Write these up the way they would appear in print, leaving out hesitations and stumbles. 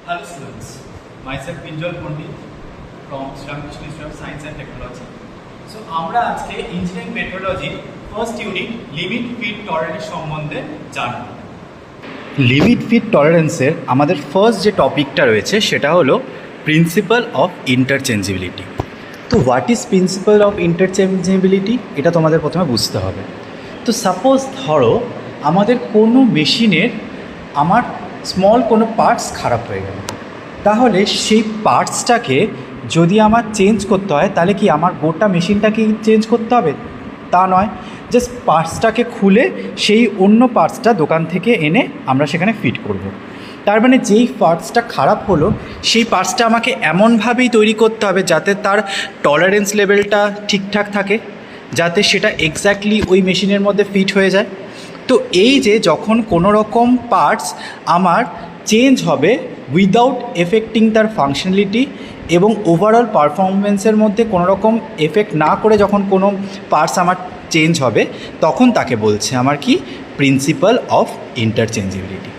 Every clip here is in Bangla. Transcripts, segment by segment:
Hello students, myself Pinjal Pandit from Sriramkrishna Institute of Science and Technology. So আমরা আজকে ইঞ্জিনিয়ারিং মেট্রোলজির first unit limit fit tolerance সম্বন্ধে জানব। লিমিট ফিট টলারেন্সের আমাদের ফার্স্ট যে টপিকটা রয়েছে সেটা হলো প্রিন্সিপাল অফ ইন্টারচেঞ্জেবিলিটি। তো what is principal of interchangeability এটা তোমাদের প্রথমে বুঝতে হবে। তো সাপোজ ধরো আমাদের কোনো মেশিনের আমার স্মল কোনো পার্টস খারাপ হয়ে গেল, তাহলে সেই পার্টসটাকে যদি আমার চেঞ্জ করতে হয় তাহলে কি আমার গোটা মেশিনটাকে চেঞ্জ করতে হবে? তা নয়, জাস্ট পার্টসটাকে খুলে সেই অন্য পার্টসটা দোকান থেকে এনে আমরা সেখানে ফিট করব। তার মানে যেই পার্টসটা খারাপ হলো সেই পার্টসটা আমাকে এমনভাবেই তৈরি করতে হবে যাতে তার টলারেন্স লেভেলটা ঠিকঠাক থাকে, যাতে সেটা এক্স্যাক্টলি ওই মেশিনের মধ্যে ফিট হয়ে যায়। তো এই যে যখন কোনো রকম পার্টস আমার চেঞ্জ হবে উইদাউট এফেক্টিং তার ফাংশনালিটি এবং ওভারঅল পারফরমেন্সের মধ্যে কোনো রকম এফেক্ট না করে যখন কোনো পার্টস আমার চেঞ্জ হবে, তখন তাকে বলছে আমার কি প্রিন্সিপাল অফ ইন্টারচেঞ্জেবিলিটি।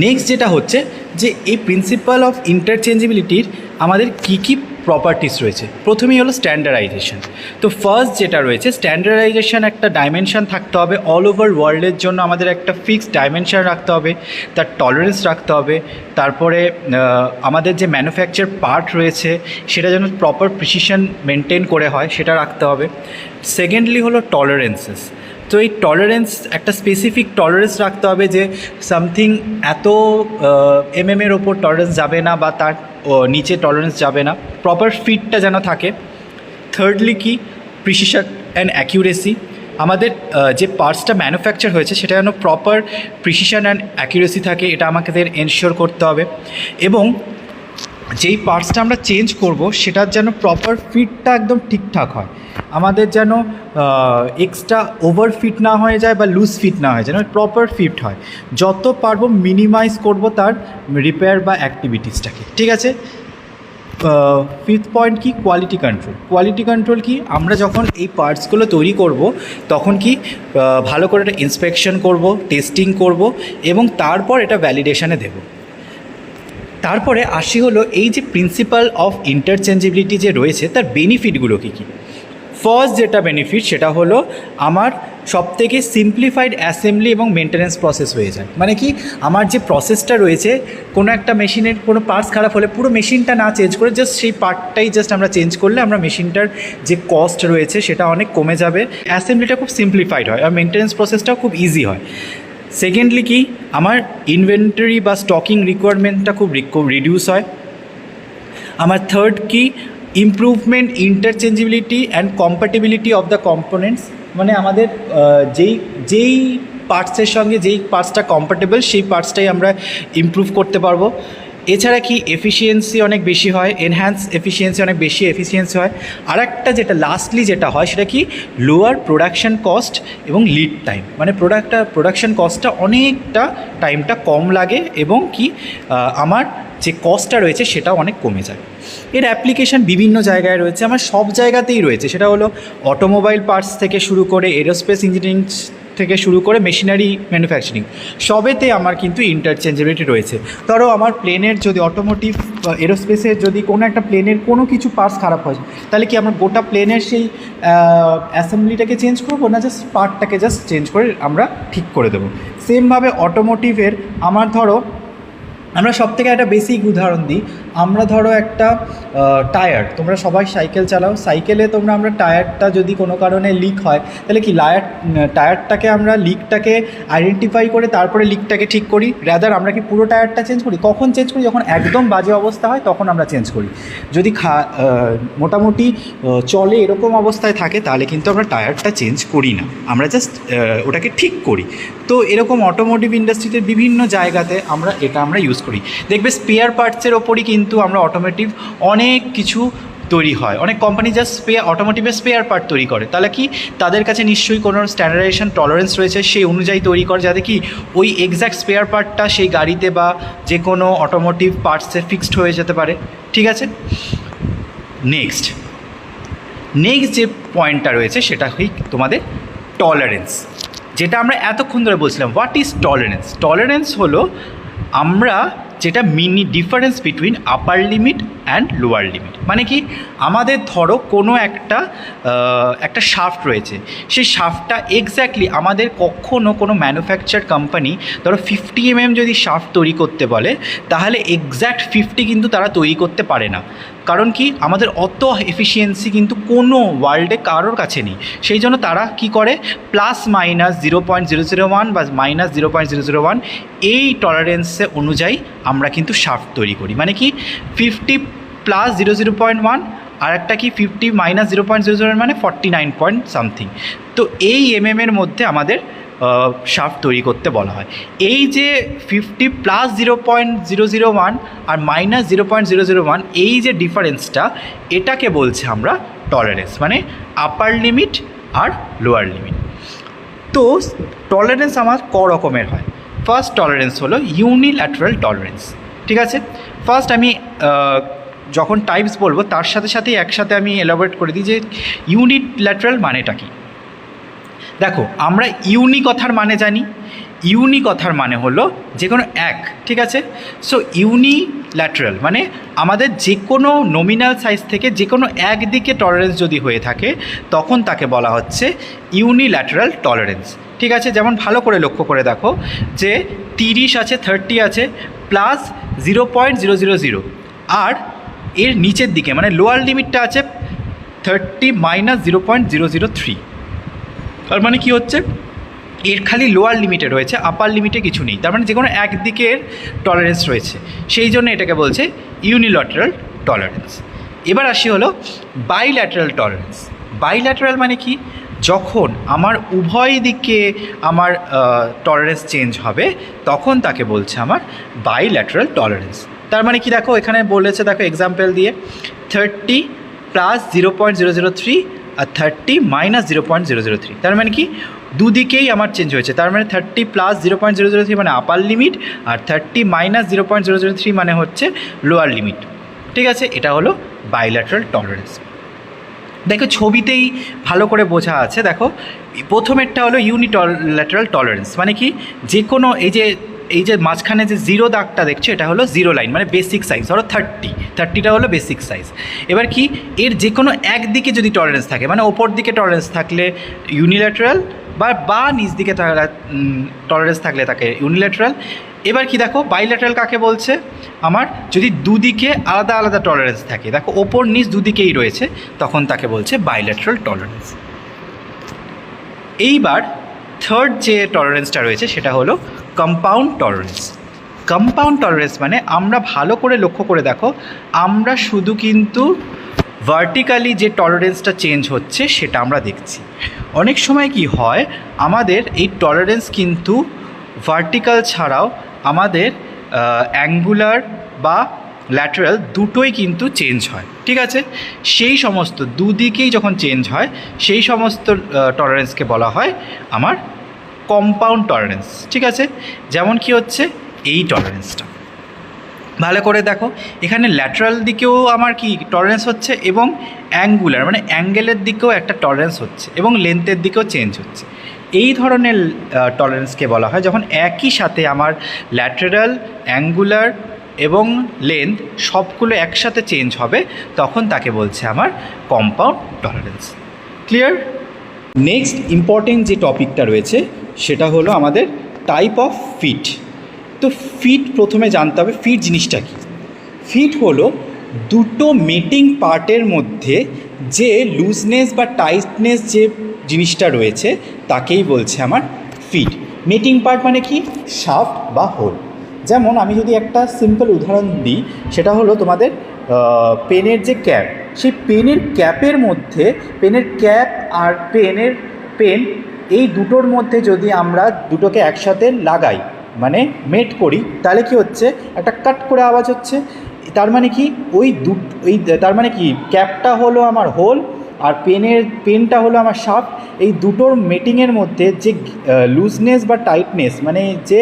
নেক্সট যেটা হচ্ছে যে এই প্রিন্সিপাল অফ ইন্টারচেঞ্জেবিলিটির আমাদের কী কী প্রপার্টিস রয়েছে। প্রথমেই হলো স্ট্যান্ডার্ডাইজেশন। তো ফার্স্ট যেটা রয়েছে স্ট্যান্ডার্ডাইজেশন, একটা ডাইমেনশন থাকতে হবে অল ওভার ওয়ার্ল্ডের জন্য, আমাদের একটা ফিক্সড ডাইমেনশন রাখতে হবে, তার টলারেন্স রাখতে হবে। তারপরে আমাদের যে ম্যানুফ্যাকচার পার্ট রয়েছে সেটা যেন প্রপার প্রিসিশন মেনটেন করে হয় সেটা রাখতে হবে। সেকেন্ডলি হলো টলারেন্সেস। তো এই টলারেন্স একটা স্পেসিফিক টলারেন্স রাখতে হবে যে সামথিং এত এর ওপর টলারেন্স যাবে না বা তার নিচে টলারেন্স যাবে না, প্রপার ফিটটা যেন থাকে। থার্ডলি কি প্রিসিশন অ্যান্ড অ্যাকিউরেসি, আমাদের যে পার্টসটা ম্যানুফ্যাকচার হয়েছে সেটা যেন প্রপার প্রিসিশন অ্যান্ড অ্যাকিউরেসি থাকে, এটা আমাদের এনশিওর করতে হবে। এবং যেই পার্টসটা আমরা চেঞ্জ করব সেটার যেন প্রপার ফিটটা একদম ঠিকঠাক হয়, আমাদের যেন এক্সট্রা ওভার ফিট না হয়ে যায় বা লুজ ফিট না হয়ে যায়, যেন প্রপার ফিট হয়। যত পারবো মিনিমাইজ করব তার রিপেয়ার বা অ্যাক্টিভিটিসটাকে, ঠিক আছে। ফিফথ পয়েন্ট কি কোয়ালিটি কন্ট্রোল। কোয়ালিটি কন্ট্রোল কি, আমরা যখন এই পার্টসগুলো তৈরি করব তখন কি ভালো করে এটা ইন্সপেকশন করব, টেস্টিং করব এবং তারপর এটা ভ্যালিডেশনে দেব। তারপরে আসি হলো এই যে প্রিন্সিপাল অফ ইন্টারচেঞ্জেবিলিটি যে রয়েছে তার বেনিফিটগুলো কী কী। ফার্স্ট যেটা বেনিফিট সেটা হলো আমার সবথেকে সিম্পলিফাইড অ্যাসেম্বলি এবং মেনটেন্যান্স প্রসেস হয়ে যায়। মানে কি, আমার যে প্রসেসটা রয়েছে কোনো একটা মেশিনের কোনো পার্টস খারাপ হলে পুরো মেশিনটা না চেঞ্জ করে জাস্ট সেই পার্টটাই জাস্ট আমরা চেঞ্জ করলে আমরা মেশিনটার যে কস্ট রয়েছে সেটা অনেক কমে যাবে। অ্যাসেম্বলিটা খুব সিম্পলিফাইড হয় আর মেনটেন্যান্স প্রসেসটাও খুব ইজি হয়। সেকেন্ডলি কি, আমার ইনভেন্টরি বা স্টকিং রিকোয়ারমেন্টটা খুব রিডিউস হয়। আমার থার্ড কি improvement interchangeability and compatibility of the components, মানে আমাদের যেই পার্টসের সঙ্গে যেই পার্টসটা কম্প্যাটেবল সেই পার্টসটাই আমরা ইমপ্রুভ করতে পারবো। এছাড়া কি এফিসিয়েন্সি অনেক বেশি হয়, এনহ্যান্স এফিসিয়েন্সি অনেক বেশি এফিসিয়েন্সি হয়। আর একটা যেটা লাস্টলি যেটা হয় সেটা কি লোয়ার প্রোডাকশান কস্ট এবং লিড টাইম, মানে প্রোডাকশান কস্টটা অনেকটা টাইমটা কম লাগে এবং কি আমার যে কস্টটা রয়েছে সেটাও অনেক কমে যায়। এর অ্যাপ্লিকেশান বিভিন্ন জায়গায় রয়েছে, আমার সব জায়গাতেই রয়েছে। সেটা হলো অটোমোবাইল পার্টস থেকে শুরু করে এরোস্পেস ইঞ্জিনিয়ারিং থেকে শুরু করে মেশিনারি ম্যানুফ্যাকচারিং সবেতে আমার কিন্তু ইন্টারচেঞ্জেবিলিটি রয়েছে। ধরো আমার প্লেনের যদি অটোমোটিভ এরোস্পেসের যদি কোনো একটা প্লেনের কোনো কিছু পার্টস খারাপ হয় তাহলে কি আমরা গোটা প্লেনের সেই অ্যাসেম্বলিটাকে চেঞ্জ করবো না, জাস্ট পার্টটাকে জাস্ট চেঞ্জ করে আমরা ঠিক করে দেবো। সেমভাবে অটোমোটিভের আমার ধরো আমরা সব থেকে একটা বেসিক উদাহরণ দিই, আমরা ধরো একটা টায়ার, তোমরা সবাই সাইকেল চালাও, সাইকেলে আমরা টায়ারটা যদি কোনো কারণে লিক হয় তাহলে কি টায়ারটাকে আমরা লিকটাকে আইডেন্টিফাই করে তারপরে লিকটাকে ঠিক করি, রাদার আমরা কি পুরো টায়ারটা চেঞ্জ করি? কখন চেঞ্জ করি? যখন একদম বাজে অবস্থা হয় তখন আমরা চেঞ্জ করি। যদি মোটামুটি চলে এরকম অবস্থায় থাকে তাহলে কিন্তু আমরা টায়ারটা চেঞ্জ করি না, আমরা জাস্ট ওটাকে ঠিক করি। তো এরকম অটোমোটিভ ইন্ডাস্ট্রিতে বিভিন্ন জায়গাতে আমরা ইউজ করি। দেখবে স্পেয়ার পার্টসের ওপরই কিন্তু আমরা অটোমোটিভ অনেক কিছু তৈরি হয়, অনেক কোম্পানি জাস্ট অটোমোটিভের স্পেয়ার পার্ট তৈরি করে। তাহলে কি তাদের কাছে নিশ্চয়ই কোনো স্ট্যান্ডার্ডাইজেশন টলারেন্স রয়েছে, সেই অনুযায়ী তৈরি করে যাতে কি ওই এক্স্যাক্ট স্পেয়ার পার্টটা সেই গাড়িতে বা যে কোনো অটোমোটিভ পার্টসে ফিক্সড হয়ে যেতে পারে, ঠিক আছে। নেক্সট যে পয়েন্টটা রয়েছে সেটা হই তোমাদের টলারেন্স, যেটা আমরা এতক্ষণ ধরে বলছিলাম। What is tolerance? টলারেন্স হলো আমরা যেটা difference between upper limit and lower limit. মানে কি, আমাদের ধরো কোনো একটা শাফট রয়েছে, সেই শাফটটা এক্স্যাক্টলি আমাদের কখনও কোনো ম্যানুফ্যাকচার কোম্পানি ধরো 50 mm যদি শাফট তৈরি করতে বলে, তাহলে এক্স্যাক্ট 50 কিন্তু তারা তৈরি করতে পারে না। কারণ কি, আমাদের অত এফিসিয়েন্সি কিন্তু কোনো ওয়ার্ল্ডে কারোর কাছে নেই। সেই জন্য তারা কি করে, +-0.001 বা -0.001 এই টলারেন্সে অনুযায়ী আমরা কিন্তু শাফট তৈরি করি। মানে কি 50 + 0.001 আর একটা কি 50 - 0.001 মানে 49 পয়েন্ট সামথিং। তো এই এর মধ্যে আমাদের শাফট তৈরি করতে বলা হয়। এই যে 50 + 0.001 আর -0.001 এই যে ডিফারেন্সটা, এটাকে বলছে আমরা টলারেন্স, মানে আপার লিমিট আর লোয়ার লিমিট। তো টলারেন্স আমার রকমের হয়। ফার্স্ট টলারেন্স হলো ইউনিল্যাটারাল টলারেন্স। ঠিক আছে, ফার্স্ট আমি যখন টাইপস বলবো তার সাথে সাথেই একসাথে আমি এলাবোরেট করে দিই যে ইউনিল্যাটারাল মানেটা কি। দেখো, আমরা ইউনি কথার মানে জানি। ইউনি কথার মানে হলো যে কোনো এক, ঠিক আছে। সো ইউনিল্যাটারাল মানে আমাদের যে কোনো নমিনাল সাইজ থেকে যে কোনো একদিকে টলারেন্স যদি হয়ে থাকে, তখন তাকে বলা হচ্ছে ইউনিল্যাটারাল টলারেন্স। ঠিক আছে, যেমন ভালো করে লক্ষ্য করে দেখো যে 30 আছে, 30 আছে, +0.000 আর এর নিচের দিকে মানে লোয়ার লিমিটটা আছে 30 - 0.003। তার মানে কি হচ্ছে, এর খালি লোয়ার লিমিটে রয়েছে, আপার লিমিটে কিছু নেই। তার মানে যে কোনো একদিকের টলারেন্স রয়েছে, সেই জন্য এটাকে বলছে ইউনিল্যাটারাল টলারেন্স। এবার আসি হলো বাইল্যাটারাল টলারেন্স। বাইল্যাটারাল মানে কি, যখন আমার উভয় দিকে আমার টলারেন্স চেঞ্জ হবে, তখন তাকে বলছে আমার বাইল্যাটারাল টলারেন্স। তার মানে কি, দেখো এখানে বলেছে, দেখো এক্সাম্পল দিয়ে 30 + 0.003 আর 30 - 0.003। তার মানে কি, দুদিকেই আমার চেঞ্জ হয়েছে। তার মানে 30 + 0.003 মানে আপার লিমিট, আর 30 - 0.003 মানে হচ্ছে লোয়ার লিমিট। ঠিক আছে, এটা হলো বাইল্যাটারাল টলারেন্স। দেখো ছবিতেই ভালো করে বোঝা আছে। দেখো প্রথমেরটা হলো ইউনিল্যাটারাল টলারেন্স, মানে কি, যে কোনো এই যে মাঝখানে যে 0 দাগটা দেখছো, এটা হলো 0 লাইন, মানে বেসিক সাইজ। ধরো 30টা হলো বেসিক সাইজ। এবার কি, এর যে কোনো একদিকে যদি টলারেন্স থাকে, মানে ওপর দিকে টলারেন্স থাকলে ইউনিল্যাটারাল, বা নিচ দিকে টলারেন্স থাকলে তাকে ইউনিল্যাটারাল। এবার কি, দেখো বাইল্যাটারাল কাকে বলছে, আমার যদি দুদিকে আলাদা আলাদা টলারেন্স থাকে, দেখো ওপর নিচ দুদিকেই রয়েছে, তখন তাকে বলছে বাইল্যাটারাল টলারেন্স। এইবার থার্ড যে টলারেন্সটা রয়েছে সেটা হলো কম্পাউন্ড টলারেন্স। কম্পাউন্ড টলারেন্স মানে, আমরা ভালো করে লক্ষ্য করে দেখো, আমরা শুধু কিন্তু ভার্টিক্যালি যে টলারেন্সটা চেঞ্জ হচ্ছে সেটা আমরা দেখছি। অনেক সময় কি হয়, আমাদের এই টলারেন্স কিন্তু ভার্টিক্যাল ছাড়াও আমাদের অ্যাঙ্গুলার বা ল্যাটারাল দুটোই কিন্তু চেঞ্জ হয়। ঠিক আছে, সেই সমস্ত দুদিকেই যখন চেঞ্জ হয়, সেই সমস্ত টলারেন্সকে বলা হয় আমার কম্পাউন্ড টলারেন্স। ঠিক আছে, যেমন কি হচ্ছে এই টলারেন্সটা, ভালো করে দেখো, এখানে ল্যাটারাল দিকেও আমার কি টলারেন্স হচ্ছে, এবং অ্যাঙ্গুলার মানে অ্যাঙ্গেলের দিকেও একটা টলারেন্স হচ্ছে, এবং লেন্থের দিকেও চেঞ্জ হচ্ছে। এই ধরনের টলারেন্সকে বলা হয় যখন একই সাথে আমার ল্যাটারাল, অ্যাঙ্গুলার এবং লেন্থ সবগুলো একসাথে চেঞ্জ হবে, তখন তাকে বলছে আমার compound tolerance. Clear? Next important যে টপিকটা রয়েছে সেটা হলো আমাদের টাইপ অফ ফিট। তো ফিট প্রথমে জানতে হবে, ফিট জিনিসটা কী। ফিট হলো দুটো মেটিং পার্টের মধ্যে যে লুজনেস বা টাইটনেস যে জিনিসটা রয়েছে তাকেই বলছে আমার ফিট। মেটিং পার্ট মানে কি, শাফট বা হোল। যেমন আমি যদি একটা সিম্পল উদাহরণ দিই, সেটা হলো তোমাদের পেনের যে ক্যাপ, সেই পেনের ক্যাপের মধ্যে, পেনের ক্যাপ আর পেন এই দুটোর মধ্যে যদি আমরা দুটোকে একসাথে লাগাই, মানে মেট করি, তাহলে কি হচ্ছে, একটা কাট করে আওয়াজ হচ্ছে। তার মানে কি, তার মানে কি, ক্যাপটা হলো আমার হোল আর পেনটা হলো আমার শাফট। এই দুটোর মেটিংয়ের মধ্যে যে লুজনেস বা টাইটনেস, মানে যে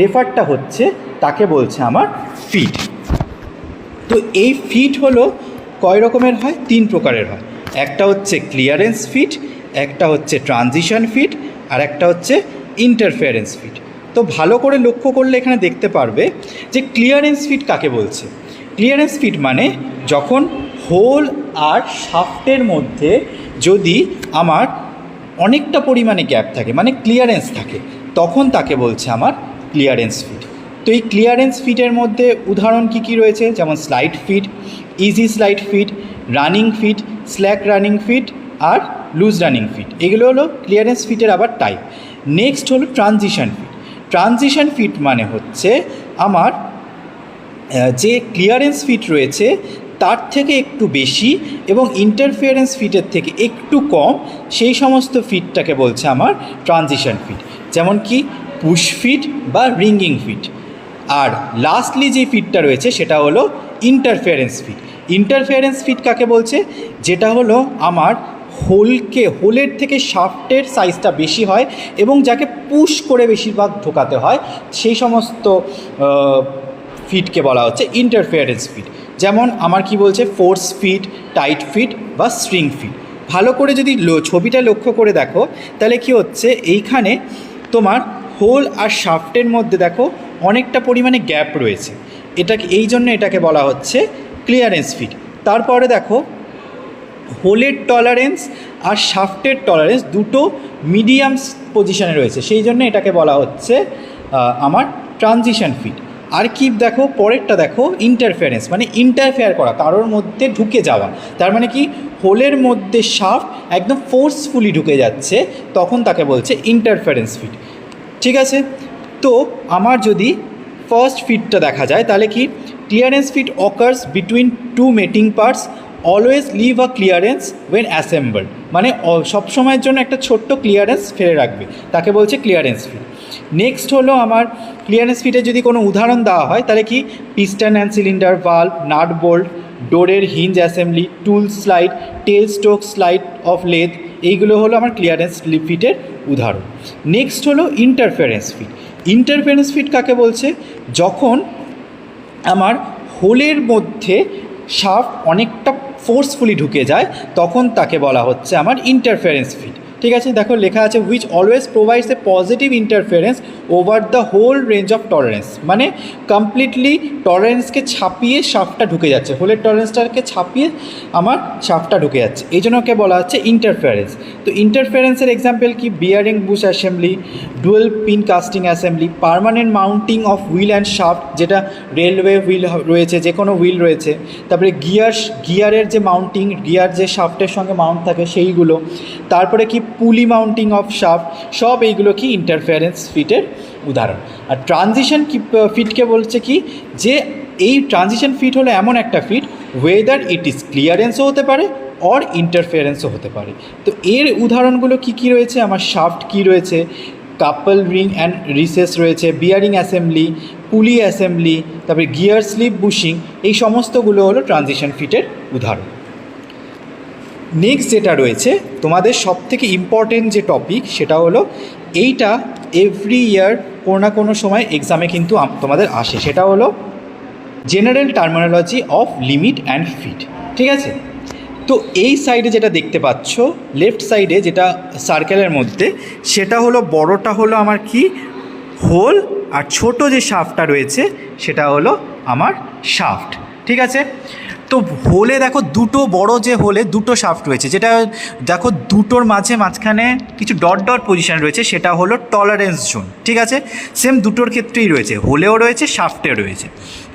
রেফারটা হচ্ছে, তাকে বলছে আমার ফিট। তো এই ফিট হলো কয় রকমের হয়, 3 প্রকারের হয়। একটা হচ্ছে ক্লিয়ারেন্স ফিট, একটা হচ্ছে ট্রানজিশন ফিট, আর একটা হচ্ছে ইন্টারফেয়ারেন্স ফিট। তো ভালো করে লক্ষ্য করলে এখানে দেখতে পারবে যে ক্লিয়ারেন্স ফিট কাকে বলছে। ক্লিয়ারেন্স ফিট মানে যখন হোল আর শাফটের মধ্যে যদি আমার অনেকটা পরিমাণে গ্যাপ থাকে, মানে ক্লিয়ারেন্স থাকে, তখন তাকে বলছে আমার ক্লিয়ারেন্স ফিট। তো এই ক্লিয়ারেন্স ফিটের মধ্যে উদাহরণ কী কী রয়েছে, যেমন slide fit, easy slide fit, running fit, slack running fit আর লুজ রানিং ফিট, এগুলো হলো ক্লিয়ারেন্স ফিটের আবার টাইপ। নেক্সট হলো ট্রানজিশন ফিট। ট্রানজিশন ফিট মানে হচ্ছে আমার যে ক্লিয়ারেন্স ফিট রয়েছে তার থেকে একটু বেশি এবং ইন্টারফিয়ারেন্স ফিটের থেকে একটু কম, সেই সমস্ত ফিটটাকে বলছে আমার ট্রানজিশন ফিট, যেমন কি পুশ ফিট বা রিঙ্গিং ফিট। আর লাস্টলি যে ফিটটা রয়েছে সেটা হলো ইন্টারফিয়ারেন্স ফিট। ইন্টারফিয়ারেন্স ফিট কাকে বলছে, যেটা হলো আমার হোলের থেকে শাফটের সাইজটা বেশি হয় এবং যাকে পুশ করে বেশিরভাগ ঢোকাতে হয়, সেই সমস্ত ফিটকে বলা হচ্ছে ইন্টারফিয়ারেন্স ফিট। যেমন আমার কি বলছে, ফোর্স ফিট, টাইট ফিট বা স্ট্রিং ফিট। ভালো করে যদি ছবিটা লক্ষ্য করে দেখো তাহলে কি হচ্ছে, এইখানে তোমার হোল আর শাফটের মধ্যে দেখো অনেকটা পরিমাণে গ্যাপ রয়েছে, এই জন্য এটাকে বলা হচ্ছে ক্লিয়ারেন্স ফিট। তারপরে দেখো হোলের টলারেন্স আর শাফটের টলারেন্স দুটো মিডিয়াম পজিশনে রয়েছে, সেই জন্য এটাকে বলা হচ্ছে আমার ট্রানজিশন ফিট। আর কি দেখো পরেরটা দেখো, ইন্টারফিয়ারেন্স মানে ইন্টারফেয়ার করা, কারোর মধ্যে ঢুকে যাওয়া, তার মানে কি হোলের মধ্যে শাফট একদম ফোর্সফুলি ঢুকে যাচ্ছে, তখন তাকে বলছে ইন্টারফিয়ারেন্স ফিট। ঠিক আছে, তো আমার যদি ফার্স্ট ফিটটা দেখা যায় তাহলে কি, clearance fit occurs between two mating parts, always leave a clearance when assembled, মানে সবসময়ের জন্য একটা ছোট্ট ক্লিয়ারেন্স ফেলে রাখবে, তাকে বলছে ক্লিয়ারেন্স ফিট। নেক্সট হলো আমার ক্লিয়ারেন্স ফিটের যদি কোনো উদাহরণ দেওয়া হয় তাহলে কি, piston and cylinder, valve, nut bolt, ডোরের hinge assembly, tool slide, tailstock slide of lathe, এইগুলো হলো আমার ক্লিয়ারেন্স ফিটের উদাহরণ। নেক্সট হলো ইন্টারফিয়ারেন্স ফিট। ইন্টারফিয়ারেন্স ফিট কাকে বলছে, যখন আমার হোলের মধ্যে শাফট অনেকটা ফোর্সফুলি ঢুকে যায়, তখন তাকে বলা হচ্ছে আমার ইন্টারফিয়ারেন্স ফিট। ঠিক আছে, দেখো লেখা আছে which always provides a positive interference over the whole range of tolerance, মানে কমপ্লিটলি টলারেন্সকে ছাপিয়ে শাফটটা ঢুকে যাচ্ছে, হোলের টলারেন্সটাকে ছাপিয়ে আমার শাফটটা ঢুকে যাচ্ছে, এই জন্য ওকে বলা হচ্ছে ইন্টারফিয়ারেন্স। তো ইন্টারফিয়ারেন্সের এক্সাম্পল কি, bearing Bush assembly, dual pin casting assembly, permanent mounting of wheel and shaft, যেটা রেলওয়ে হুইল রয়েছে, যে কোনো হুইল রয়েছে, তারপরে গিয়ারের যে মাউন্টিং, গিয়ার যে শাফটের সঙ্গে মাউন্ট থাকে সেইগুলো, তারপরে কি পুলি মাউন্টিং অফ শাফট, সব এইগুলো কি ইন্টারফিয়ারেন্স ফিটের উদাহরণ। আর ট্রানজিশন ফিটকে বলছে কি, যে এই ট্রানজিশন ফিট হলো এমন একটা ফিট ওয়েদার ইট ইজ ক্লিয়ারেন্সও হতে পারে অর ইন্টারফিয়ারেন্সও হতে পারে। তো এর উদাহরণগুলো কি কি রয়েছে, আমার শাফট কি রয়েছে, কাপল রিং অ্যান্ড রিসেস রয়েছে, বিয়ারিং অ্যাসেম্বলি, পুলি অ্যাসেম্বলি, তারপরে গিয়ার স্লিপ বুশিং, এই সমস্তগুলো হলো ট্রানজিশন ফিটের উদাহরণ। নেক্সট যেটা রয়েছে তোমাদের সবথেকে ইম্পর্টেন্ট যে টপিক, সেটা হলো এইটা এভরি ইয়ার কোনো না কোনো সময় এক্সামে কিন্তু তোমাদের আসে, সেটা হলো general terminology of limit and fit. ঠিক আছে, তো এই সাইডে যেটা দেখতে পাচ্ছ, লেফট সাইডে যেটা সার্কেলের মধ্যে, সেটা হলো বড়টা হলো আমার কি, হোল, আর ছোট যে শাফটটা রয়েছে সেটা হলো আমার শাফট। ঠিক আছে, তো হোলে দেখো দুটো বড় যে হোলে দুটো শাফট রয়েছে, যেটা দেখো দুটোর মাঝখানে কিছু ডট ডট পজিশন রয়েছে, সেটা হলো টলারেন্স জোন। ঠিক আছে, সেম দুটোর ক্ষেত্রেই রয়েছে, হোলেও রয়েছে শাফটেও রয়েছে।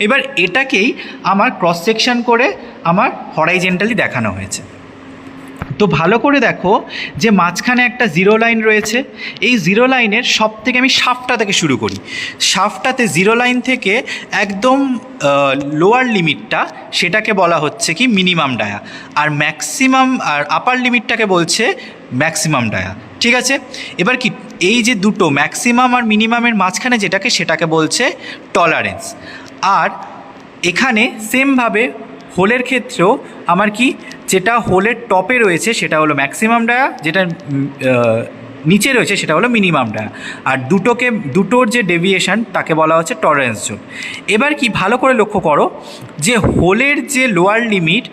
এবার এটাকেই আমার ক্রস সেকশন করে আমার হরাইজেন্টালি দেখানো হয়েছে। তো ভালো করে দেখো যে মাঝখানে একটা জিরো লাইন রয়েছে, এই জিরো লাইনের সব থেকে আমি শাফটটা থেকে শুরু করি, শাফটটাতে জিরো লাইন থেকে একদম লোয়ার লিমিটটা, সেটাকে বলা হচ্ছে কি মিনিমাম ডায়া, আর ম্যাক্সিমাম আর আপার লিমিটটাকে বলছে ম্যাক্সিমাম ডায়া। ঠিক আছে, এবার কি এই যে দুটো ম্যাক্সিমাম আর মিনিমামের মাঝখানে সেটাকে বলছে টলারেন্স। আর এখানে সেমভাবে হোলের ক্ষেত্রেও আমার কি, যেটা হোলের টপে রয়েছে সেটা হলো ম্যাক্সিমাম ডায়া, যেটা নিচে রয়েছে সেটা হলো মিনিমাম ডায়া, আর দুটোর যে ডেভিয়েশন তাকে বলা হচ্ছে টলারেন্স জোন। এবার কি ভালো করে লক্ষ্য করো যে হোলের যে লোয়ার লিমিট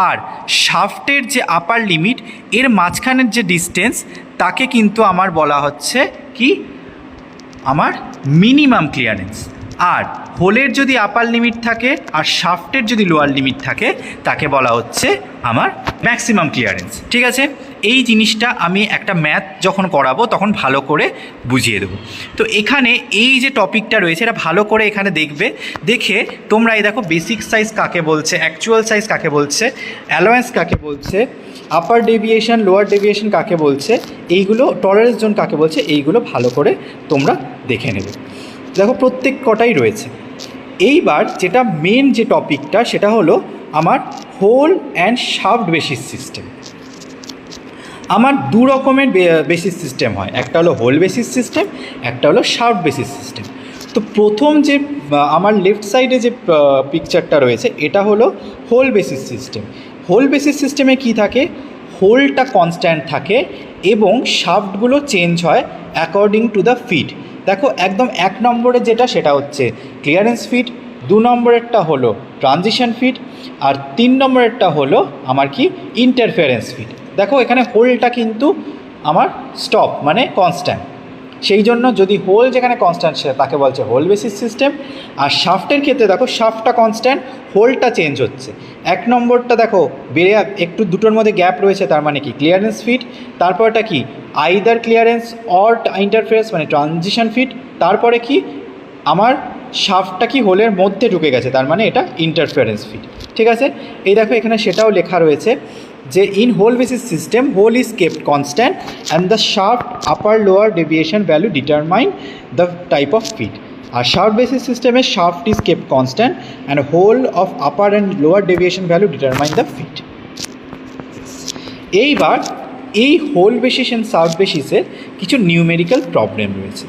আর শাফটের যে আপার লিমিট, এর মাঝখানের যে ডিস্টেন্স, তাকে কিন্তু আমার বলা হচ্ছে কি আমার মিনিমাম ক্লিয়ারেন্স। আর হোলের যদি আপার লিমিট থাকে আর শাফটের যদি লোয়ার লিমিট থাকে তাকে বলা হচ্ছে আমার ম্যাক্সিমাম ক্লিয়ারেন্স। ঠিক আছে, এই জিনিসটা আমি একটা ম্যাথ যখন করাবো তখন ভালো করে বুঝিয়ে দেবো। তো এখানে এই যে টপিকটা রয়েছে এটা ভালো করে এখানে দেখবে, দেখে তোমরা এই দেখো বেসিক সাইজ কাকে বলছে, অ্যাকচুয়াল সাইজ কাকে বলছে, অ্যালোয়েন্স কাকে বলছে, আপার ডেভিয়েশন লোয়ার ডেভিয়েশন কাকে বলছে, এইগুলো টলারেন্স জোন কাকে বলছে, এইগুলো ভালো করে তোমরা দেখে নেবে। দেখো প্রত্যেক কটাই রয়েছে। এইবার যেটা মেন যে টপিকটা সেটা হলো আমার hole and shaft basis system. আমার দু রকমের বেসিস সিস্টেম হয়, একটা হলো হোল বেসিস সিস্টেম, একটা হলো শাফট বেসিস সিস্টেম। তো প্রথম যে আমার লেফট সাইডে যে পিকচারটা রয়েছে এটা হলো hole basis system. Hole basis সিস্টেমে কি থাকে, হোলটা কনস্ট্যান্ট থাকে এবং শাফটগুলো চেঞ্জ হয় অ্যাকর্ডিং টু দ্য ফিট। দেখো একদম 1 নম্বরে যেটা সেটা হচ্ছে ক্লিয়ারেন্স ফিট, 2 নম্বরেরটা হলো ট্রানজিশন ফিট, আর 3 নম্বরেরটা হলো আমার কি ইন্টারফারেন্স ফিট। দেখো এখানে হোলটা কিন্তু আমার স্টপ মানে কনস্ট্যান্ট, সেই জন্য যদি হোল যেখানে কনস্ট্যান্ট সে তাকে বলছে হোল বেসিস সিস্টেম। আর শাফটের ক্ষেত্রে দেখো শাফটটা কনস্ট্যান্ট, হোলটা চেঞ্জ হচ্ছে। 1 নম্বরটা দেখো বেড়ে একটু দুটোর মধ্যে গ্যাপ রয়েছে তার মানে কি ক্লিয়ারেন্স ফিট, তারপরটা কি আইদার ক্লিয়ারেন্স অর ইন্টারফেরেন্স মানে ট্রানজিশন ফিট, তারপরে কি আমার শাফটটা কি হোলের মধ্যে ঢুকে গেছে তার মানে এটা ইন্টারফারেন্স ফিট। ঠিক আছে, এই দেখো এখানে সেটাও লেখা রয়েছে যে in hole basis system hole is kept constant and the shaft upper lower deviation value determine the type of fit. আর শাফট বেসিস সিস্টেমে shaft is kept constant and hole of upper and lower deviation value determine the fit. এইবার এই হোল বেসিস অ্যান্ড শাফট বেসিসের কিছু নিউমেরিক্যাল প্রবলেম রয়েছে।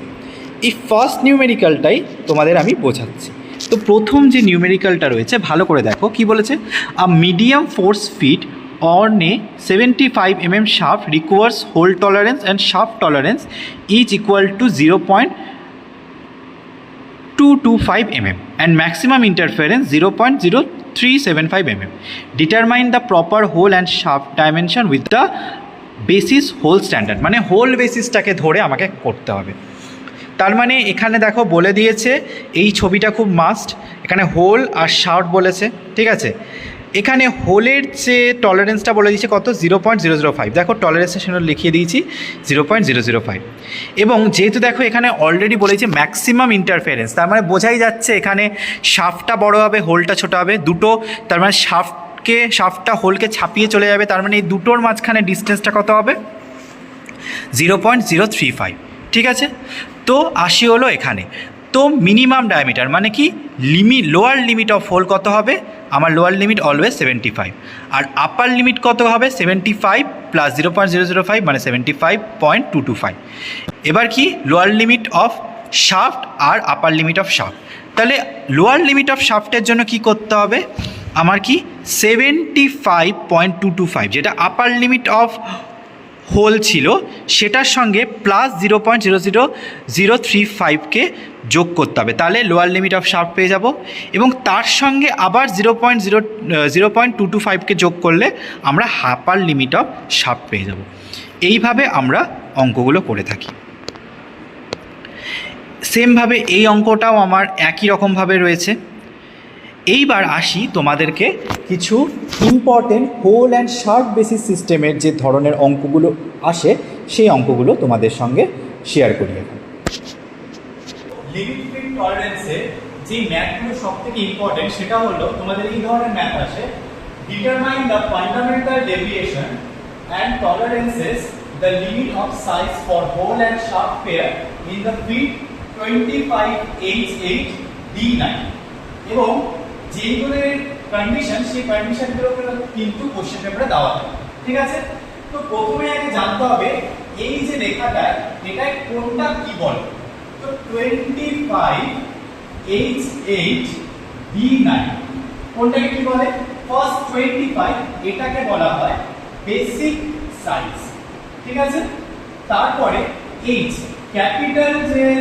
এই ফার্স্ট নিউমেরিক্যালটাই তোমাদের আমি বোঝাচ্ছি। তো প্রথম যে নিউমেরিক্যালটা রয়েছে ভালো করে দেখো কি বলেছে, a medium force fit on a 75 mm shaft requires hole tolerance and shaft tolerance each equal to 0.225 mm and maximum interference 0.0375 mm. Determine the proper hole and shaft dimension with the basis hole standard. মানে হোল বেসিসটাকে ধরে আমাকে করতে হবে। তার মানে এখানে দেখো বলে দিয়েছে, এই ছবিটা খুব মাস্ট, এখানে হোল আর শাফট বলেছে। ঠিক আছে, এখানে হোলের যে টলারেন্সটা বলে দিয়েছে কত 0.005, দেখো টলারেন্সটা সেটা লিখিয়ে দিয়েছি 0.005। এবং যেহেতু দেখো এখানে অলরেডি বলেছে ম্যাক্সিমাম ইন্টারফারেন্স, তার মানে বোঝাই যাচ্ছে এখানে শাফটটা বড় হবে হোলটা ছোটো হবে, দুটো তার মানে শাফটটা হোলকে ছাপিয়ে চলে যাবে, তার মানে এই দুটোর মাঝখানে ডিস্টেন্সটা কত হবে 0.035। ঠিক আছে, তো আসি হলো এখানে। তো মিনিমাম ডায়ামিটার মানে কি লোয়ার লিমিট অফ হোল কত হবে, আমার লোয়ার লিমিট অলওয়েজ 75, আর আপার লিমিট কত হবে 75 প্লাস 0.005 মানে 75.225। এবার কি লোয়ার লিমিট অফ শাফট আর আপার লিমিট অফ শাফট, তাহলে লোয়ার লিমিট অফ শাফটের জন্য কি করতে হবে আমার কি 75.225 যেটা আপার লিমিট অফ হোল ছিল সেটার সঙ্গে প্লাস 0.00035কে যোগ করতে হবে, তাহলে লোয়ার লিমিট অফ শাফট পেয়ে যাব। এবং তার সঙ্গে আবার 0.225কে যোগ করলে আমরা আপার লিমিট অফ শাফট পেয়ে যাব। এইভাবে আমরা অঙ্কগুলো করে থাকি। সেমভাবে এই অঙ্কটাও আমার একই রকমভাবে রয়েছে। এইবার আসি তোমাদেরকে কিছু important hole and shaft basis সিস্টেমের যে ধরনের অঙ্কগুলো আসে সেই অঙ্কগুলো তোমাদের সঙ্গে শেয়ার করি এখন। লিমিট ফিট টলারেন্সে যে ম্যাথগুলো সবথেকে ইম্পর্টেন্ট সেটা হলো তোমাদের এই ধরনের ম্যাথ আসে, determine the fundamental deviation and tolerances the limit of size for hole and shaft pair in the fit 25H8D9 এবং যেগুলোর কন্ডিশন সেই কন্ডিশনগুলো কিন্তু কোশ্চেন পেপারে দেওয়া থাকে। ঠিক আছে, তো প্রথমে আগে জানতে হবে এই যে রেখাটা এটা কোনটা কি বলে। তো 25H8D9 কোনটাকে কি বলে, ফার্স্ট 25 এটাকে বলা হয় বেসিক সাইজ। ঠিক আছে, তারপরে H ক্যাপিটাল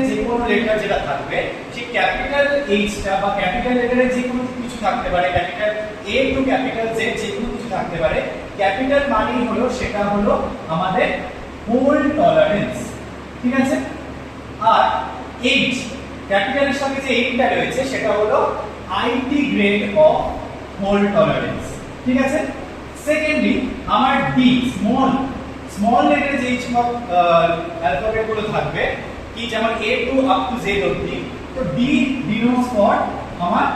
যে কোনো লেটার যেটা থাকবে সেই ক্যাপিটাল এইচটা বা ক্যাপিটাল লেটারে যে কোনো কিছু থাকতে পারে, capital A to capital Z যে কোনো কিছু থাকতে পারে। ক্যাপিটাল মানেই হলো সেটা হলো আমাদের হোল টলারেন্স। ঠিক আছে, আর এইট, ক্যাপিটালের সঙ্গে যে এইটটা রয়েছে সেটা হলো IT grade of hole tolerance, ঠিক আছে। সেকেন্ডলি আমার ডি, স্মল লেটারে যে সব অ্যালফাবেট গুলো থাকবে, কি যেমন এ টু আপ টু জেড অবধি, তো ডি ডিনোটস ফর আমার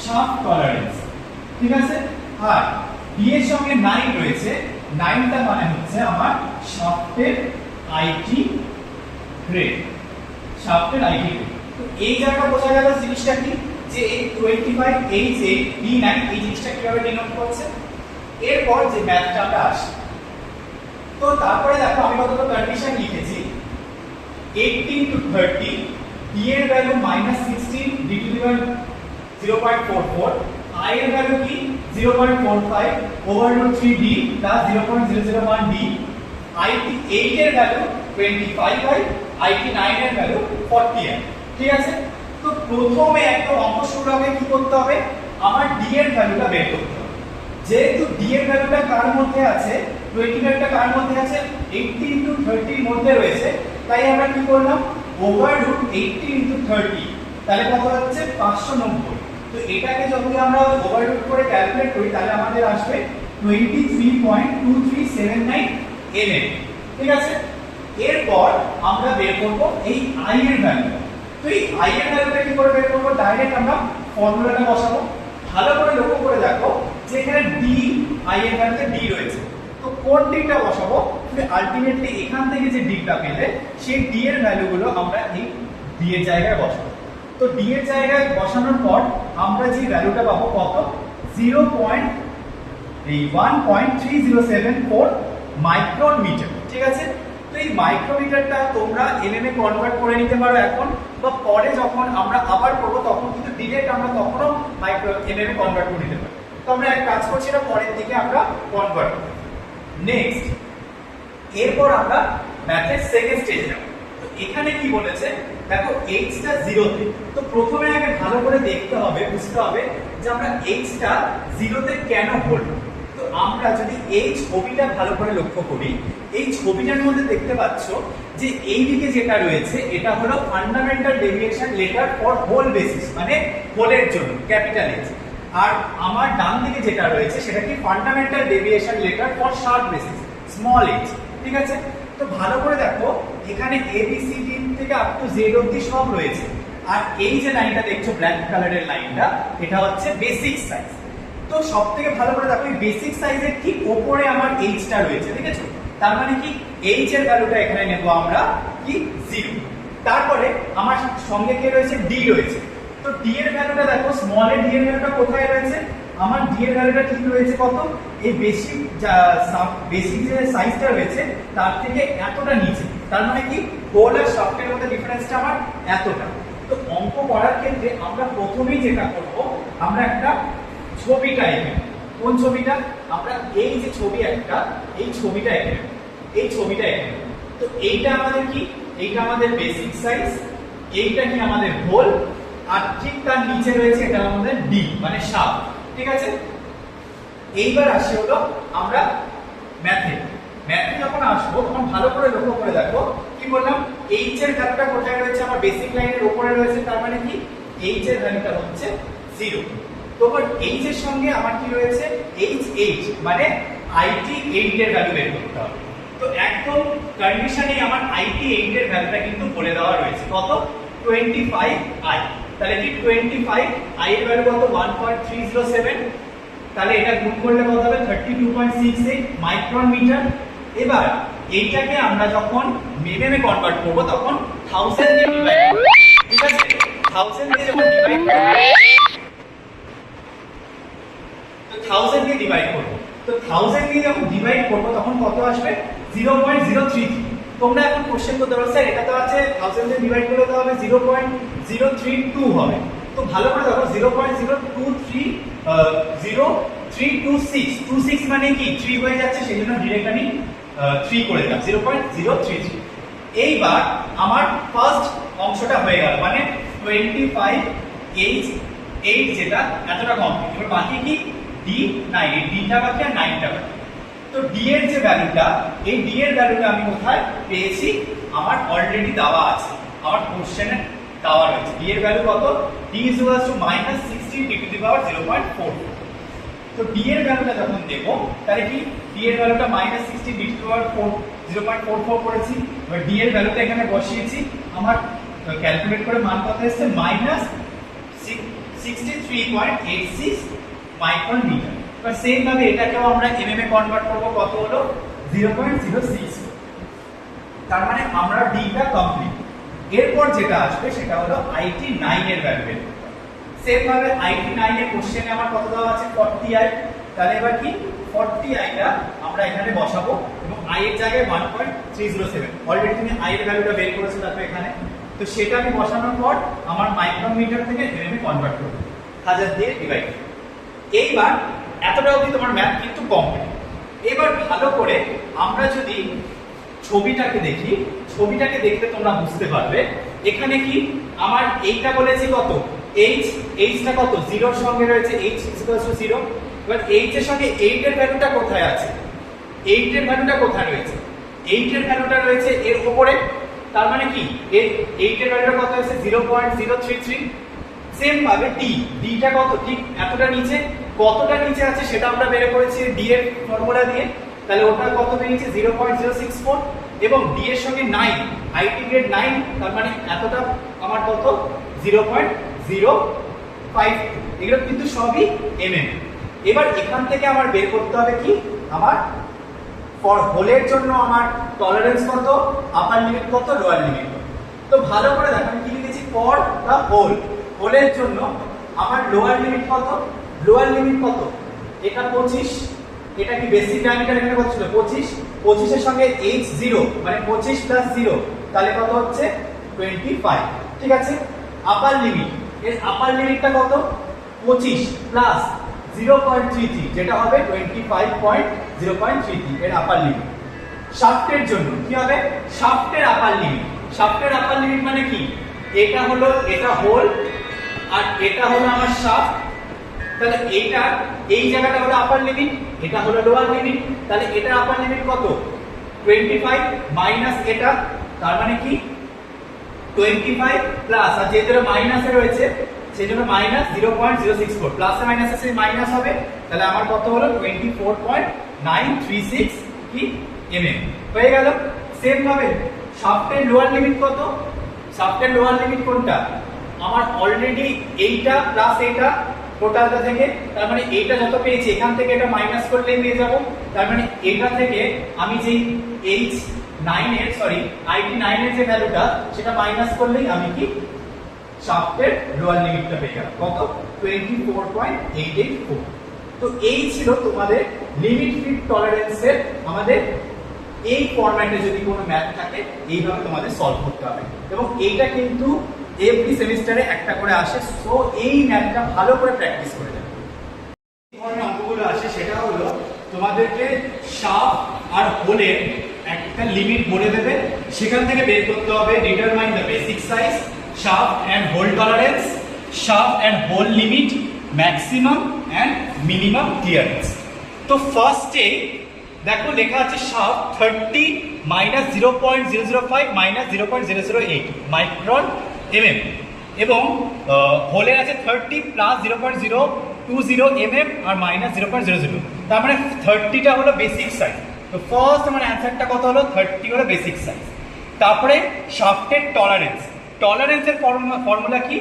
শার্প টলারেন্স, ঠিক আছে। আর ডি এর সঙ্গে 9 রয়েছে, 9টা মানে হচ্ছে আমার শাফটের আইটি গ্রেড, শাফটের আইটি গ্রেড। তো এই জায়গা বোঝা গেল জিনিসটা কি, যে এই 25 H8 D9 এই জিনিসটা কিভাবে ডিনোট করছে। এরপর যে ম্যাথটা আমরা আসি, তো তারপরে দেখো আমি কতটা কন্ডিশন লিখেছি, 18 to 30, d এর value -16, d two the power 0.44, I এর ভ্যালু কি 0.45 over root 3d plus 0.001 d, IT8 এর ভ্যালু 25i, IT9 এর ভ্যালু 40i, ঠিক আছে। তো প্রথমে একটা অঙ্ক শুরু হবে, কি করতে হবে, আমার d এর ভ্যালুটা বের করতে হবে। যেহেতু d এর ভ্যালুটা কার মধ্যে আছে, 25টা কার মধ্যে আছে, 18 to 30 এর মধ্যে রয়েছে, তাই আমরা কি করলাম, ওভার রুট 18 into 30, তাহলে কত হচ্ছে 590। তো এটাকে যদি আমরা ওভার রুট করে ক্যালকুলেট করি তাহলে আমাদের আসবে 23.2379 mm, ঠিক আছে। এরপর আমরা বের করব এই i এর ভ্যালু। তো এই i এর ভ্যালুটা কি করে বের করব, ডাইরেক্ট আমরা ফর্মুলাটা বসাবো। ভালো করে লক্ষ্য করে দেখো যে এখানে d, i এর ভ্যালুতে d রয়েছে, তো কোন ডিটা বসাবো, তুমি আলটিমেটলি এখান থেকে যে ডিটা পেলে সেই ডি এর ভ্যালুগুলো আমরা এই ডি এর জায়গায় বসাবো। তো ডি এর জায়গায় বসানোর পর আমরা যে ভ্যালুটা পাবো কত, 1.3074 মাইক্রন মিটার, ঠিক আছে। তো এই মাইক্রোমিটারটা তোমরা এমএম এ কনভার্ট করে নিতে পারো এখন, বা পরে যখন আমরা আবার করব তখন কিন্তু ডিরেক্ট আমরা তখনও মাইক্রো এমএম এ কনভার্ট করে নিতে পারি। তো আমরা এক কাজ করছি না, পরের দিকে আমরা কনভার্ট করব। নেক্সট, এরপর আমরা ম্যাথের সেকেন্ড স্টেজে যাব। তো এখানে কি বলেছে দেখো, h টা 0 তে, তো প্রথমে আগে ভালো করে দেখতে হবে, বুঝতে হবে যে আমরা h টা 0 তে কেন বলবো। তো আমরা যদি এই ছবিটা ভালো করে লক্ষ্য করি, এই ছবিটার মধ্যে দেখতে পাচ্ছ যে এই দিকে যেটা রয়েছে এটা হলো fundamental deviation letter for hole basis, মানে হোলের জন্য ক্যাপিটাল H। আর আমার ডান দিকে যেটা রয়েছে সেটা কি fundamental deviation letter for sharp basis, small h, ঠিক আছে। তো ভালো করে দেখো এখানে এ বি সি ডি থেকে আপ টু জেড অবধি সব রয়েছে, আর এই যে লাইনটা দেখছো ব্ল্যাক কালারের লাইনটা, এটা হচ্ছে বেসিক সাইজ। তো সবথেকে ভালো করে দেখো এই বেসিক সাইজের ঠিক উপরে আমার h টা রয়েছে, ঠিক আছে। তার মানে কি h এর ভ্যালুটা এখানে নেব আমরা কি 0। তারপরে আমার সঙ্গে কি রয়েছে, d রয়েছে। তো d এর ভ্যালুটা দেখো, স্মল এর d এর ভ্যালুটা কোথায় রয়েছে, আমার d এর ভ্যালুটা ঠিক রয়েছে কত, এই বেসিক যে সাইজটা রয়েছে তার থেকে এতটা নিচে। তার মানে কি হোল আর শাফটের মধ্যে ডিফারেন্সটা আমার এতটা। তো অঙ্ক করার ক্ষেত্রে আমরা প্রথমেই যেটা করব, আমরা একটা ছবিটা এঁকে, কোন ছবিটা, আমরা এই যে ছবি একটা, এই ছবিটা এঁকে, এই ছবিটা এঁকে। তো এইটা আমাদের কি, এইটা আমাদের বেসিক সাইজ, এইটা কি আমাদের হোল, আর ঠিক তার নিচে রয়েছে এটা আমাদের ডি মানে শাফট, ঠিক আছে। এইবার আসি হলো আমরা ম্যাথে যখন আসবো তখন ভালো করে লক্ষ্য করে দেখো, কি বললাম, এইচ এর ভ্যালুটা কোথায় রয়েছে, আমার বেসিক লাইনের উপরে রয়েছে, তার মানে কি এইচ এর ভ্যালুটা হচ্ছে 0। তো আবার এইচ এর সঙ্গে আমার কি রয়েছে, এইচ মানে IT8 এর ভ্যালু বের করতে হবে। তো একদম কন্ডিশনে আমার IT8 এর ভ্যালুটা কিন্তু বলে দেওয়া রয়েছে, কত, 25i। তাহলে কি 25i এর ভ্যালু কত, 1.307, তাহলে এটা গুণ করলে কত হবে, 32.68 মাইক্রন মিটার। এবার এইটাকে আমরা যখন mm এ কনভার্ট করব তখন 1000 দিয়ে ডিভাইড করব, ঠিক আছে। 1000 দিয়ে যখন ডিভাইড করব, তো 1000 দিয়ে ডিভাইড করব, তো 1000 দিয়ে যখন ডিভাইড করব তখন কত আসবে, 0.033। তোমরা এখন কোশ্চেন করতে পারো, স্যার এটা তো আছে 1000 দিয়ে ডিভাইড করলে তো হবে 0.032 হবে। তো ভালো করে দেখো 0.02326 মানে কি 3 হয়ে যাচ্ছে, সেই জন্য ডিরেক্ট আমি 3 করে দিলাম, 0.033। এইবার আমার ফার্স্ট অংশটা হয়ে গেল, মানে 25H8 যেটা এতটা কমপ্লিট। এবার বাকি কি D9, এই Dটা বাকি আর 9টা বাকি। তো D এর যে ভ্যালুটা, এই D এর ভ্যালুটা আমি কোথায় পেয়েছি, আমার অলরেডি দেওয়া আছে, আমার কোশ্চেনে দেওয়া রয়েছে। ডি এর ভ্যালু কত? D is equal to -16 T to the power 0.4। তো ডি এর ভ্যালুটা যখন দেব তাহলে কি ডি এর ভ্যালুটা -16 ডি টু দি পাওয়ার 0.44 করেছি। এবার ডি এর ভ্যালুটা এখানে বসিয়েছি, আমার ক্যালকুলেট করে মান কত এসেছে -63.86 মাইক্রন মিটার। এবার সেম ভাবে এটাকেও আমরা এমএম এ কনভার্ট করব, কত হলো 0.06। তার মানে আমরা ডি টা কমপ্লিট। এরপর যেটা আসবে সেটা হলো আইটি 9 এর ভ্যালু বের করতে হবে। সেম ভাবে আইটি 9 এর কোশ্চেনে আমার কত দেওয়া আছে 40i। তাহলে এবার কি 40i টা আমরা এখানে বসাবো এবং i এর জায়গায় 1.307। অলরেডি তুমি i এর ভ্যালুটা বের করেছো দেখো এখানে। তো সেটা আমি বসানোর পর আমার মাইক্রোমিটার থেকে এমএম এ কনভার্ট করব, 1000 দিয়ে ডিভাইড। এইবার এতটা অবধি তোমার ম্যাথ কিন্তু কমপ্লিট। এবার ভালো করে আমরা যদি ছবিটাকে দেখি, ছবিটাকে দেখলে তোমরা বুঝতে পারবে এখানে কি আমার এইটা বলেছি কত এইচটা কত 0 এর সঙ্গে রয়েছে, h = 0। এবার h এর সঙ্গে 8 এর ভ্যালুটা কোথায় আছে? 8 এর ভ্যালুটা কোথায় রয়েছে? 8 এর ভ্যালুটা রয়েছে এর উপরে। তার মানে কি এর 8 এর ভ্যালুটা কত আছে 0.033। সেম ভাবে ডি টা কত ঠিক এতটা নিচে, কতটা নিচে আছে সেটা আমরা বের করেছি ডি এর ফর্মুলা দিয়ে। তাহলে ওটা কত বেরিয়েছে 0.064 এবং ডি এর সঙ্গে 9 আইটি গ্রেড 9, তার মানে এতটা আমার কত 0.052। এগুলো কিন্তু সবই এমএম। এবার এখান থেকে আমার বের করতে হবে কি আমার ফর হোলের জন্য আমার টলারেন্স কত, আপার লিমিট কত, লোয়ার লিমিট কত। তো ভালো করে দেখো আমি কি লিখেছি ফর দা হোল। হোলের জন্য আমার লোয়ার লিমিট কত, লোয়ার লিমিট কত এটা 25। এটা কি বেসিক ডায়ামিটার এখানে কত ছিল 25, 25 এর সঙ্গে h0 মানে 25 প্লাস 0 তাহলে কত হচ্ছে 25। ঠিক আছে। আপার লিমিট, এর আপার লিমিটটা কত 25 প্লাস 0.33 যেটা হবে 25.0.33 এর আপার লিমিট। শাফটের জন্য কি হবে শাফটের আপার লিমিট। শাফটের আপার লিমিট মানে কি এটা হলো এটা হোল আর এটা হলো আমার শাফট। তাহলে এইটা এই জায়গাটা হলো আপার লিমিট, এটা হলো লোয়ার লিমিট। তাহলে এটার আপার লিমিট কত 25 মাইনাস এটা, তার মানে কি 25 প্লাস আর যেটা মাইনাসে রয়েছে সেজন্য মাইনাস 0.064 প্লাসে মাইনাসে সেই মাইনাস হবে। তাহলে আমার কত হলো 24.936 কি এমএম হয়ে গেল। সেম ভাবে শাফটের লোয়ার লিমিট কত, শাফটের লোয়ার লিমিট কোনটা আমার অলরেডি এইটা প্লাস এইটা টোটালটা থেকে, তার মানে এইটা যত পেয়েছি এখান থেকে এটা মাইনাস করলেই পেয়ে যাব। তার মানে এটা থেকে আমি যেই h9 এর IT9 এর যে ভ্যালুটা সেটা মাইনাস করলেই আমি কি শাফটের লোয়ার লিমিটটা পেয়ে গেলাম কত 24.884। তো এই ছিল তোমাদের লিমিট ফিট টলারেন্সের আমাদের এই ফরম্যাটে যদি কোনো ম্যাথ থাকে এইভাবে তোমাদের সলভ করতে হবে এবং এইটা কিন্তু এভরি সেমিস্টারে একটা করে আসে। সো এই ম্যাথটা ভালো করে প্র্যাকটিস করে যাবে। এই ধরনের অঙ্কগুলো আসে সেটা হলো তোমাদেরকে শাফট আর হোলের একটা লিমিট বলে দেবে, সেখান থেকে বের করতে হবে determine the basic size, shaft and hole tolerance, shaft and hole limit, maximum and minimum clearance। তো ফার্স্টে দেখো লেখা আছে shaft 30 minus 0.005 minus 0.008 micron mm এবং হোলের আছে 30 প্লাস 0.020 mm আর মাইনাস 0.00। তার মানে 30টা হলো বেসিক সাইজ। তো ফার্স্ট আমার অ্যান্সারটা কত হলো 30 হলো বেসিক সাইজ। তারপরে শাফটের টলারেন্স, টলারেন্সের ফর্মুলা কি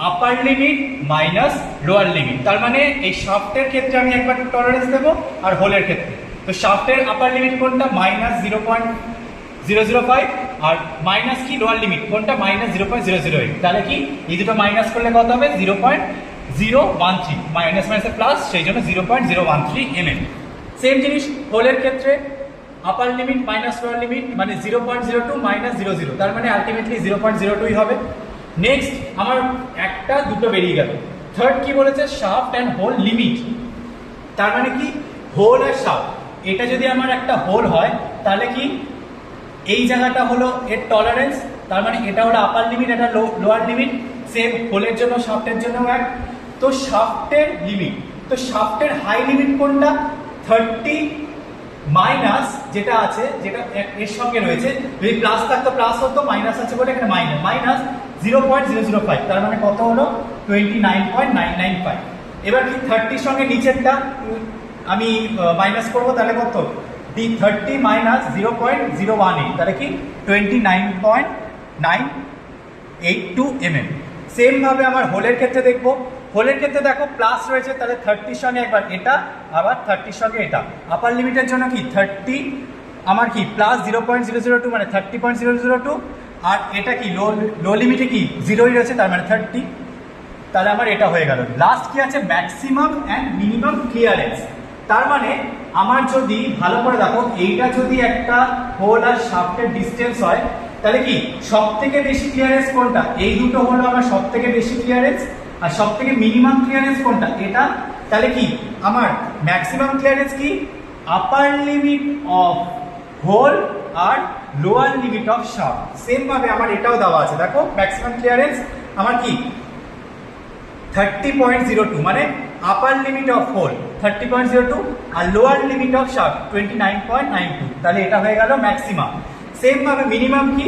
upper limit minus lower limit. তার মানে এই শাফটের ক্ষেত্রে আমি একবার টলারেন্স দেবো আর হোলের ক্ষেত্রে। তো শাফটের আপার লিমিট কোনটা মাইনাস 0.005 আর মাইনাস কি লোয়ার লিমিট কোনটা মাইনাস 0.008। তাহলে কি এই দুটো মাইনাস করলে কত হবে 0.013 মাইনাস মাইনাসে প্লাস, সেই জন্য 0.013 mm। সেম জিনিস হোলের ক্ষেত্রে আপার লিমিট মাইনাস লোয়ার লিমিট মানে 0.02 মাইনাস 00, তার মানে আলটিমেটলি 0.02 হবে। নেক্সট আমার একটা দুটো বেরিয়ে গেল। থার্ড কি বলেছে শাফট অ্যান্ড হোল লিমিট, তার মানে কি হোল আর শাফট এটা যদি আমার একটা হোল হয় তাহলে কি এই জায়গাটা হলো এর টলারেন্স, তার মানে এটা হলো আপার লিমিট এটা লোয়ার লিমিট। সেম হোলের জন্য শাফটের জন্য এক। তো শাফটের লিমিট, তো শাফটের হাই লিমিট কোনটা 30 মাইনাস যেটা আছে, যেটা এর সঙ্গে রয়েছে, যদি প্লাস থাকতো প্লাস হতো, মাইনাস আছে বলে এখানে মাইনাস, মাইনাস 0.005, তার মানে কত হলো 29.995। এবার কি 30 সঙ্গে নিচেরটা আমি মাইনাস করবো, তাহলে কত, 30 মাইনাস 0.018, তাহলে কি 29.982 mm। সেম ভাবে আমার হোলের ক্ষেত্রে দেখবো, হোলের ক্ষেত্রে দেখো প্লাস রয়েছে, তাহলে 30 সঙ্গে একবার এটা, আবার 30 সঙ্গে এটা। আপার লিমিটের জন্য কি 30 আমার কি প্লাস 0.002 মানে 30.002, আর এটা কি লো লিমিটে কি 0ই রয়েছে, তার মানে 30, তাহলে আমার এটা হয়ে গেল। লাস্ট কি আছে, ম্যাক্সিমাম অ্যান্ড মিনিমাম ক্লিয়ারেন্স। তার মানে আমার যদি ভালো করে দেখো, এইটা যদি একটা হোল আর শাফটের ডিস্টেন্স হয়, তাহলে কি সব থেকে বেশি ক্লিয়ারেন্স কোনটা, এই দুটো হলো আমার সব থেকে বেশি ক্লিয়ারেন্স, আর সব থেকে মিনিমাম ক্লিয়ারেন্স কোনটা, এটা। তাহলে কি আমার ম্যাক্সিমাম ক্লিয়ারেন্স কি, আপার লিমিট অফ হোল আর lower limit of shaft. Same ভাবে আমার এটাও দেওয়া আছে, দেখো ম্যাক্সিমাম ক্লিয়ারেন্স আমার কি 30.02, মানে আপার লিমিট অফ হোল 30.02 আর লোয়ার লিমিট অফ শাফট 29.92, তাহলে এটা হয়ে গেল ম্যাক্সিমাম। সেম ভাবে মিনিমাম কি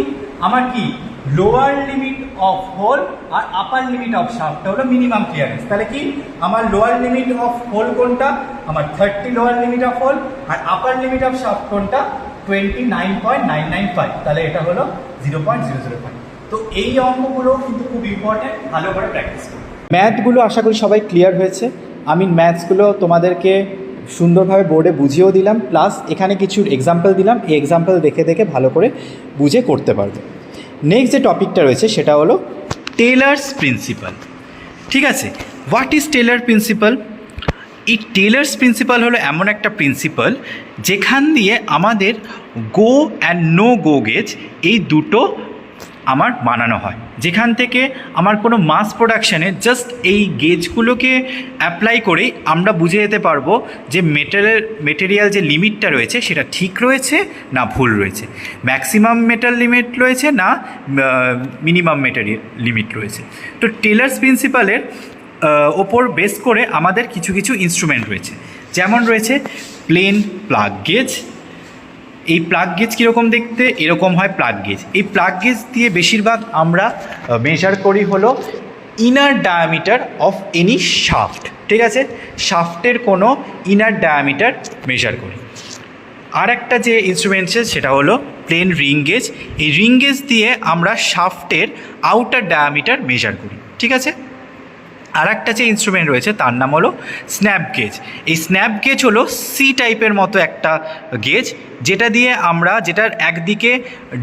আমার কি লোয়ার লিমিট অফ হোল আর আপার লিমিট অফ শাফট হলো মিনিমাম ক্লিয়ারেন্স। তাহলে কি আমার লোয়ার লিমিট অফ হোল কোনটা, আমার 30 লোয়ার লিমিট অফ হোল, আর আপার লিমিট অফ শাফট কোনটা 29.995, তাহলে এটা হলো 0.005। তো এই অঙ্কগুলো কিন্তু খুব ইম্পর্টেন্ট, ভালো করে প্র্যাকটিস করুন। ম্যাথগুলো আশা করি সবাই ক্লিয়ার হয়েছে। আমি ম্যাথসগুলো তোমাদেরকে সুন্দরভাবে বোর্ডে বুঝিয়েও দিলাম, প্লাস এখানে কিছু এক্সাম্পল দিলাম, এই এক্সাম্পল দেখে দেখে ভালো করে বুঝে করতে পারবে। নেক্সট যে টপিকটা রয়েছে সেটা হলো টেলার্স প্রিন্সিপাল। ঠিক আছে, হোয়াট ইজ টেলার প্রিন্সিপাল? এই টেলার্স প্রিন্সিপাল হলো এমন একটা প্রিন্সিপাল যেখান দিয়ে আমাদের go and no go gauge এই দুটো আমার বানানো হয়, যেখান থেকে আমার কোনো মাস প্রোডাকশানে জাস্ট এই গেজগুলোকে অ্যাপ্লাই করেই আমরা বুঝে যেতে পারবো যে মেটেরিয়াল যে লিমিটটা রয়েছে সেটা ঠিক রয়েছে না ভুল রয়েছে, ম্যাক্সিমাম মেটাল লিমিট রয়েছে না মিনিমাম মেটেরিয়াল লিমিট রয়েছে। তো টেলার্স প্রিন্সিপালের ওপর বেস করে আমাদের কিছু কিছু ইনস্ট্রুমেন্ট রয়েছে, যেমন রয়েছে প্লেন প্লাগ গেজ। এই প্লাগ গেজ কীরকম দেখতে, এরকম হয় প্লাগ গেজ। এই প্লাগ গেজ দিয়ে বেশিরভাগ আমরা মেজার করি হলো inner diameter of any shaft. ঠিক আছে, শাফটের কোনো ইনার ডায়ামিটার মেজার করি। আর একটা যে ইনস্ট্রুমেন্ট আছে সেটা হলো প্লেন রিং গেজ। এই রিং গেজ দিয়ে আমরা শাফটের আউটার ডায়ামিটার মেজার করি। ঠিক আছে, আর একটা যে ইনস্ট্রুমেন্ট রয়েছে তার নাম হলো স্ন্যাপ গেজ। এই স্ন্যাপ গেজ হলো সি টাইপের মতো একটা গেজ, যেটা দিয়ে আমরা, যেটার একদিকে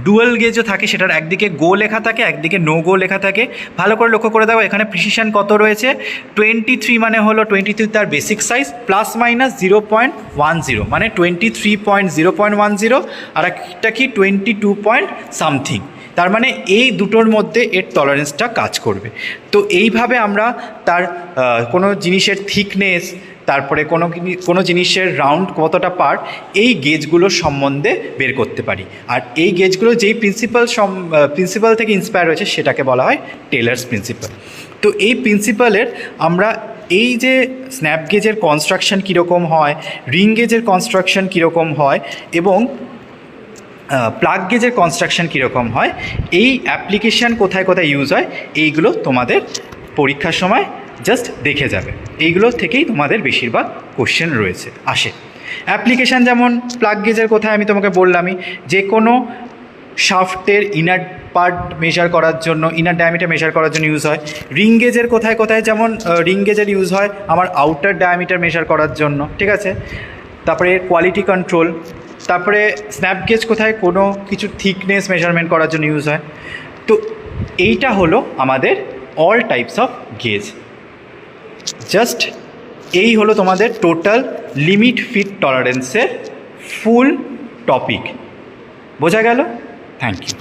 ডুয়াল গেজও থাকে, সেটার একদিকে গো লেখা থাকে, একদিকে নো গো লেখা থাকে। ভালো করে লক্ষ্য করে দেখো, এখানে প্রিসিশন কত রয়েছে, 23 মানে হলো 23 তার বেসিক সাইজ, প্লাস মাইনাস 0.10 মানে 23.0.10, আর একটা কি 22 পয়েন্ট সামথিং, তার মানে এই দুটোর মধ্যে এর টলারেন্সটা কাজ করবে। তো এইভাবে আমরা তার কোনো জিনিসের থিকনেস, তারপরে কোনো জিনিসের রাউন্ড কতটা পার্ট, এই গেজগুলোর সম্বন্ধে বের করতে পারি। আর এই গেজগুলো যেই প্রিন্সিপাল থেকে ইন্সপায়ার হয়েছে সেটাকে বলা হয় টেলার্স প্রিন্সিপাল। তো এই প্রিন্সিপালের আমরা এই যে স্ন্যাপ গেজের কনস্ট্রাকশন কীরকম হয়, রিং গেজের কনস্ট্রাকশন কীরকম হয় এবং প্লাগ গেজের কনস্ট্রাকশন কীরকম হয়, এই অ্যাপ্লিকেশান কোথায় কোথায় ইউজ হয়, এইগুলো তোমাদের পরীক্ষার সময় জাস্ট দেখে যাবে। এইগুলো থেকেই তোমাদের বেশিরভাগ কোশ্চেন রয়েছে আসে। অ্যাপ্লিকেশান যেমন প্লাগ গেজের কোথায় আমি তোমাকে বললামই, যে কোনো শাফটের ইনার পার্ট মেজার করার জন্য, ইনার ডায়ামিটার মেজার করার জন্য ইউজ হয়। রিং গেজের কোথায় কোথায়, যেমন রিং গেজের ইউজ হয় আমার আউটার ডায়ামিটার মেজার করার জন্য। ঠিক আছে, তারপরে কোয়ালিটি কন্ট্রোল। তারপরে স্ন্যাপ গেজ কোথায়, কোনো কিছু থিকনেস মেজারমেন্ট করার জন্য ইউজ হয়। তো এইটা হলো আমাদের all types of gauge. Just এই হলো তোমাদের টোটাল লিমিট ফিট টলারেন্সের ফুল টপিক। বোঝা গেল? Thank you.